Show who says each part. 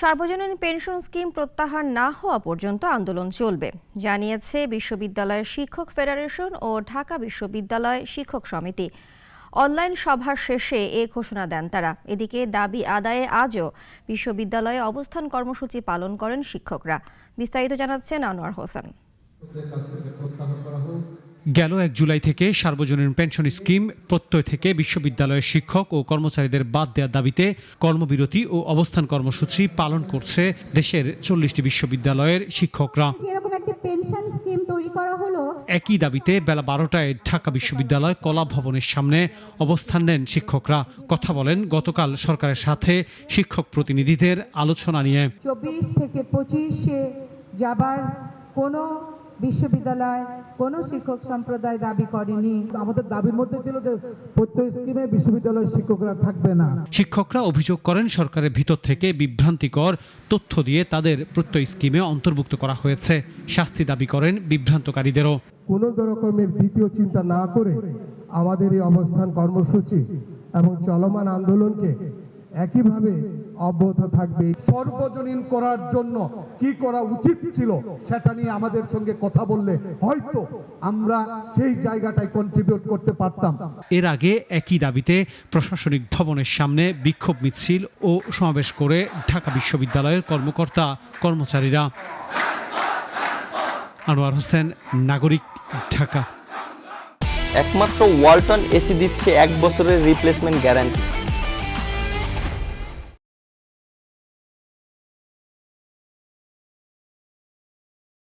Speaker 1: সার্বজনীন pension scheme প্রত্যাহার না হওয়া পর্যন্ত আন্দোলন চলবে, জানিয়েছে বিশ্ববিদ্যালয় শিক্ষক ফেডারেশন ও ঢাকা বিশ্ববিদ্যালয় শিক্ষক সমিতি। অনলাইন সভা শেষে এ ঘোষণা দেন তারা। এদিকে দাবি আদায়ে আজও বিশ্ববিদ্যালয়ে অবস্থান কর্মসূচি পালন করেন শিক্ষকরা। বিস্তারিত জানাচ্ছেন আনোয়ার হোসেন।
Speaker 2: গেল ১ জুলাই থেকে সার্বজনীন পেনশন স্কিম প্রত্যয় থেকে বিশ্ববিদ্যালয়ের শিক্ষক ও কর্মচারীদের বাদ দেওয়ার দাবিতে কর্মবিরতি ও অবস্থান কর্মসূচি পালন করছে দেশের ৪০টি বিশ্ববিদ্যালয়ের শিক্ষকরা। একই দাবিতে বেলা ১২টায় ঢাকা বিশ্ববিদ্যালয় কলা ভবনের সামনে অবস্থান নেন শিক্ষকরা। কথা বলেন গতকাল সরকারের সাথে শিক্ষক প্রতিনিধিদের আলোচনা নিয়ে।
Speaker 3: ২৪ থেকে ২৫-এ যাবার কোনো বিশ্ববিদ্যালয় কোনো শিক্ষক সম্প্রদায় দাবি করেনি।
Speaker 4: আমাদের দাবির মধ্যে ছিল যে প্রত্যয় স্কিমে বিশ্ববিদ্যালয়ের শিক্ষকরা থাকবে না।
Speaker 2: শিক্ষকরা অভিযোগ করেন সরকারের ভিতর থেকে বিভ্রান্তিকর তথ্য দিয়ে তাদের প্রত্যয় স্কিমে অন্তর্ভুক্ত করা হয়েছে। শাস্তি দাবি করেন বিভ্রান্তকারীদেরও।
Speaker 4: কোনো রকমের দ্বিতীয় চিন্তা না করে আমাদের এই অবস্থান কর্মসূচি এবং চলমান আন্দোলনকে একইভাবে অব্যাহত থাকবে। সর্বজনীন করার জন্য কি করা উচিত ছিল সেটা নিয়ে আমাদের সঙ্গে কথা বললে হয়তো আমরা সেই জায়গাটায় কন্ট্রিবিউট করতে পারতাম।
Speaker 2: এর আগে একই দাবিতে প্রশাসনিক ভবনের সামনে বিক্ষোভ মিছিল ও সমাবেশ করে ঢাকা বিশ্ববিদ্যালয়ের কর্মকর্তা কর্মচারীরা। আনোয়ার হোসেন, নাগরিক, ঢাকা।
Speaker 5: একমাত্র ওয়ালটন এসি দিচ্ছে 1 বছরের রিপ্লেসমেন্ট গ্যারান্টি।